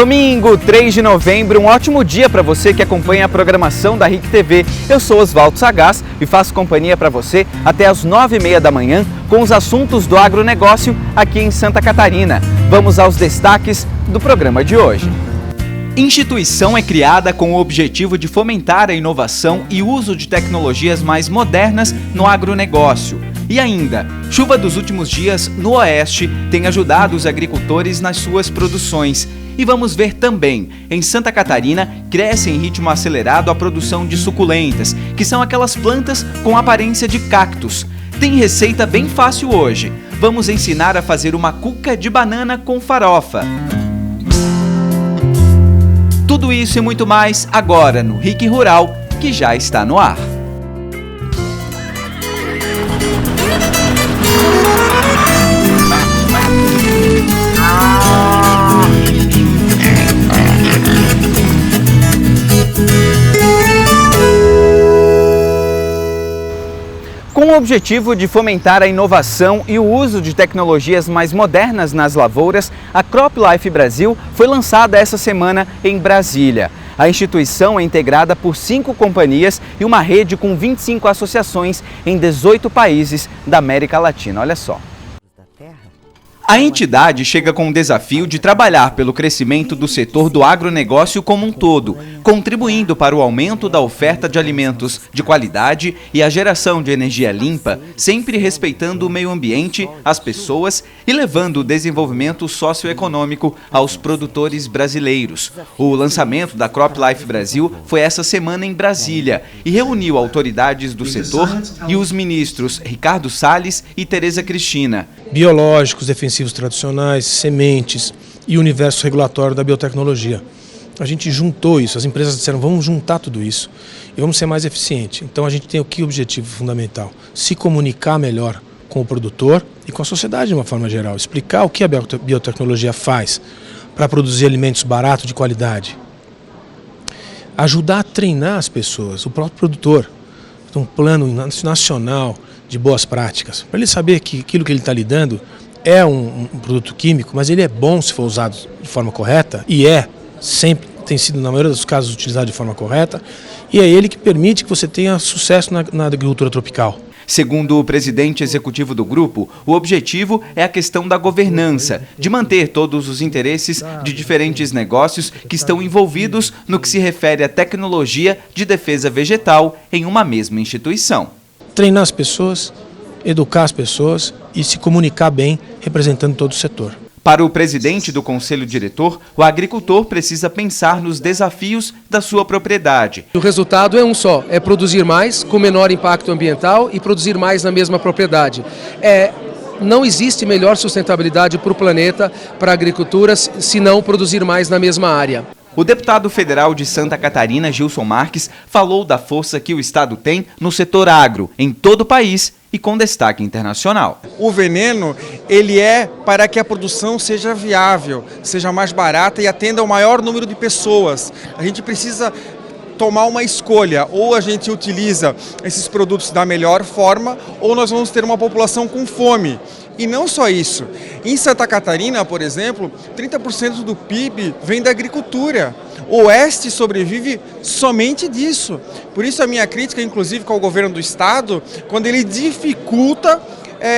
Domingo, 3 de novembro, um ótimo dia para você que acompanha a programação da RIC TV. Eu sou Osvaldo Sagaz e faço companhia para você até as 9h30 da manhã com os assuntos do agronegócio aqui em Santa Catarina. Vamos aos destaques do programa de hoje. Instituição é criada com o objetivo de fomentar a inovação e uso de tecnologias mais modernas no agronegócio. E ainda, chuva dos últimos dias no Oeste tem ajudado os agricultores nas suas produções. E vamos ver também, em Santa Catarina, cresce em ritmo acelerado a produção de suculentas, que são aquelas plantas com aparência de cactos. Tem receita bem fácil hoje. Vamos ensinar a fazer uma cuca de banana com farofa. Tudo isso e muito mais agora no RIC Rural, que já está no ar. Com o objetivo de fomentar a inovação e o uso de tecnologias mais modernas nas lavouras, a CropLife Brasil foi lançada essa semana em Brasília. A instituição é integrada por 5 companhias e uma rede com 25 associações em 18 países da América Latina. Olha só. A entidade chega com o desafio de trabalhar pelo crescimento do setor do agronegócio como um todo, contribuindo para o aumento da oferta de alimentos de qualidade e a geração de energia limpa, sempre respeitando o meio ambiente, as pessoas e levando o desenvolvimento socioeconômico aos produtores brasileiros. O lançamento da CropLife Brasil foi essa semana em Brasília e reuniu autoridades do setor e os ministros Ricardo Salles e Tereza Cristina. Biológicos, defensivos tradicionais, sementes e o universo regulatório da biotecnologia. A gente juntou isso, as empresas disseram, vamos juntar tudo isso e vamos ser mais eficientes. Então a gente tem o que objetivo fundamental? Se comunicar melhor com o produtor e com a sociedade de uma forma geral. Explicar o que a biotecnologia faz para produzir alimentos baratos de qualidade. Ajudar a treinar as pessoas, o próprio produtor. Um plano nacional de boas práticas, para ele saber que aquilo que ele está lidando é um produto químico, mas ele é bom se for usado de forma correta, e sempre tem sido, na maioria dos casos, utilizado de forma correta, e é ele que permite que você tenha sucesso na agricultura tropical. Segundo o presidente executivo do grupo, o objetivo é a questão da governança, de manter todos os interesses de diferentes negócios que estão envolvidos no que se refere à tecnologia de defesa vegetal em uma mesma instituição. Treinar as pessoas, educar as pessoas e se comunicar bem, representando todo o setor. Para o presidente do conselho diretor, o agricultor precisa pensar nos desafios da sua propriedade. O resultado é um só, é produzir mais com menor impacto ambiental e produzir mais na mesma propriedade. Não existe melhor sustentabilidade para o planeta, para a agricultura, se não produzir mais na mesma área. O deputado federal de Santa Catarina, Gilson Marques, falou da força que o estado tem no setor agro, em todo o país e com destaque internacional. O veneno, ele é para que a produção seja viável, seja mais barata e atenda ao maior número de pessoas. A gente precisa tomar uma escolha, ou a gente utiliza esses produtos da melhor forma, ou nós vamos ter uma população com fome. E não só isso, em Santa Catarina, por exemplo, 30% do PIB vem da agricultura. O Oeste sobrevive somente disso. Por isso a minha crítica, inclusive, com o governo do estado, quando ele dificulta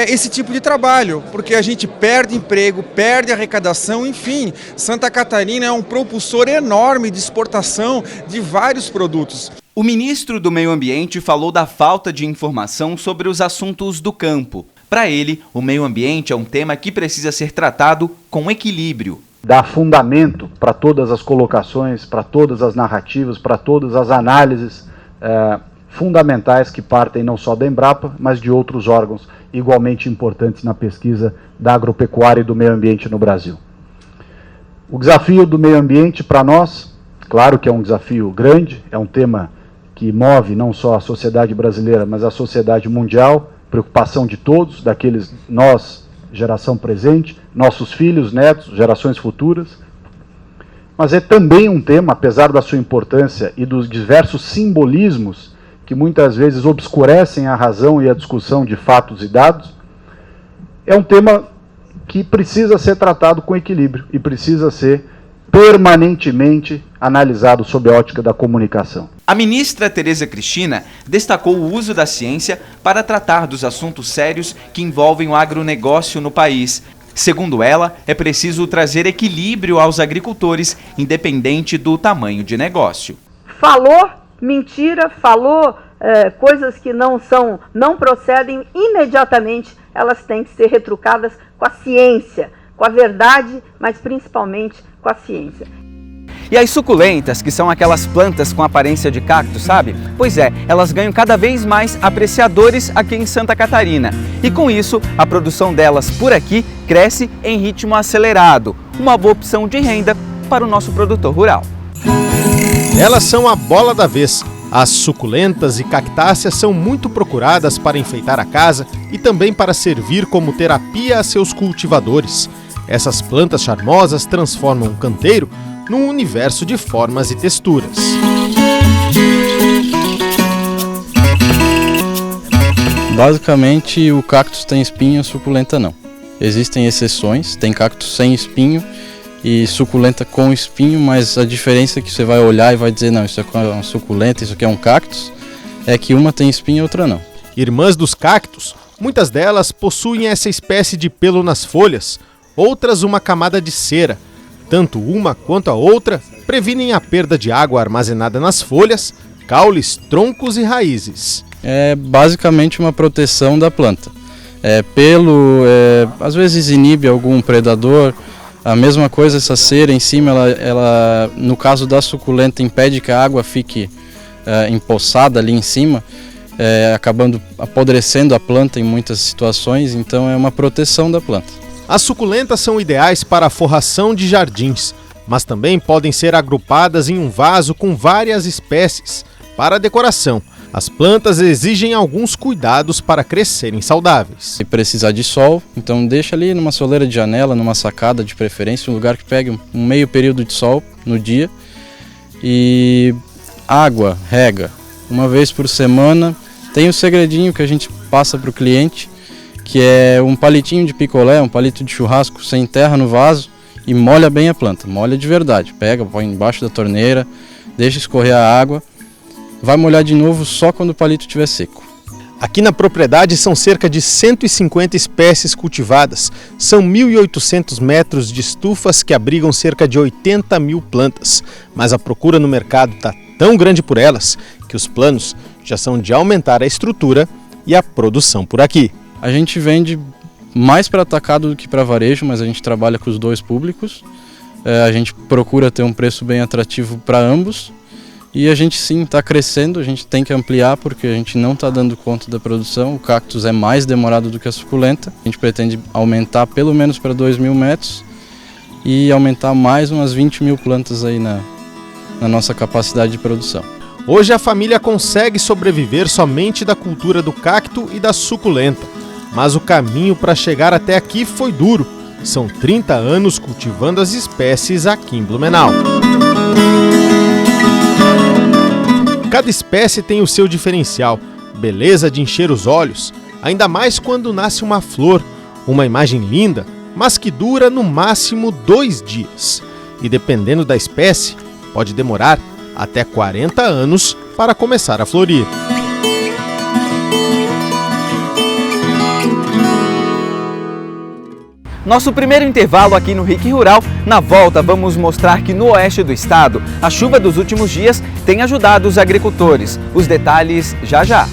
esse tipo de trabalho, porque a gente perde emprego, perde arrecadação, enfim. Santa Catarina é um propulsor enorme de exportação de vários produtos. O ministro do Meio Ambiente falou da falta de informação sobre os assuntos do campo. Para ele, o meio ambiente é um tema que precisa ser tratado com equilíbrio. Dá fundamento para todas as colocações, para todas as narrativas, para todas as análises fundamentais que partem não só da Embrapa, mas de outros órgãos igualmente importantes na pesquisa da agropecuária e do meio ambiente no Brasil. O desafio do meio ambiente para nós, claro que é um desafio grande, é um tema que move não só a sociedade brasileira, mas a sociedade mundial, preocupação de todos, daqueles nós, geração presente, nossos filhos, netos, gerações futuras. Mas é também um tema, apesar da sua importância e dos diversos simbolismos que muitas vezes obscurecem a razão e a discussão de fatos e dados, é um tema que precisa ser tratado com equilíbrio e precisa ser permanentemente analisado sob a ótica da comunicação. A ministra Tereza Cristina destacou o uso da ciência para tratar dos assuntos sérios que envolvem o agronegócio no país. Segundo ela, é preciso trazer equilíbrio aos agricultores, independente do tamanho de negócio. Falou mentira, falou coisas que não procedem, imediatamente elas têm que ser retrucadas com a ciência, com a verdade, mas principalmente com a ciência. E as suculentas, que são aquelas plantas com aparência de cacto, sabe? Pois é, elas ganham cada vez mais apreciadores aqui em Santa Catarina. E com isso, a produção delas por aqui cresce em ritmo acelerado. Uma boa opção de renda para o nosso produtor rural. Elas são a bola da vez. As suculentas e cactáceas são muito procuradas para enfeitar a casa e também para servir como terapia a seus cultivadores. Essas plantas charmosas transformam o canteiro num universo de formas e texturas. Basicamente, o cactus tem espinho, a suculenta não. Existem exceções, tem cactus sem espinho e suculenta com espinho, mas a diferença é que você vai olhar e vai dizer, não, isso aqui é uma suculenta, isso aqui é um cactus, é que uma tem espinho e outra não. Irmãs dos cactos, muitas delas possuem essa espécie de pelo nas folhas, outras uma camada de cera. Tanto uma quanto a outra previnem a perda de água armazenada nas folhas, caules, troncos e raízes. É basicamente uma proteção da planta. Às vezes inibe algum predador. A mesma coisa, essa cera em cima, ela no caso da suculenta, impede que a água fique empoçada ali em cima, acabando apodrecendo a planta em muitas situações, então é uma proteção da planta. As suculentas são ideais para a forração de jardins, mas também podem ser agrupadas em um vaso com várias espécies. Para a decoração, as plantas exigem alguns cuidados para crescerem saudáveis. Se precisar de sol, então deixa ali numa soleira de janela, numa sacada de preferência, um lugar que pegue um meio período de sol no dia. E água, rega, uma vez por semana. Tem o segredinho que a gente passa para o cliente, que é um palitinho de picolé, um palito de churrasco sem terra no vaso e molha bem a planta, molha de verdade. Pega, põe embaixo da torneira, deixa escorrer a água, vai molhar de novo só quando o palito estiver seco. Aqui na propriedade são cerca de 150 espécies cultivadas, são 1.800 metros de estufas que abrigam cerca de 80 mil plantas, mas a procura no mercado está tão grande por elas que os planos já são de aumentar a estrutura e a produção por aqui. A gente vende mais para atacado do que para varejo, mas a gente trabalha com os dois públicos. A gente procura ter um preço bem atrativo para ambos. E a gente sim está crescendo, a gente tem que ampliar porque a gente não está dando conta da produção. O cactus é mais demorado do que a suculenta. A gente pretende aumentar pelo menos para 2.000 metros e aumentar mais umas 20 mil plantas aí na nossa capacidade de produção. Hoje a família consegue sobreviver somente da cultura do cacto e da suculenta. Mas o caminho para chegar até aqui foi duro. São 30 anos cultivando as espécies aqui em Blumenau. Cada espécie tem o seu diferencial, beleza de encher os olhos, ainda mais quando nasce uma flor, uma imagem linda, mas que dura no máximo 2 dias. E dependendo da espécie, pode demorar até 40 anos para começar a florir. Nosso primeiro intervalo aqui no RIC Rural. Na volta, vamos mostrar que no oeste do estado, a chuva dos últimos dias tem ajudado os agricultores. Os detalhes já já.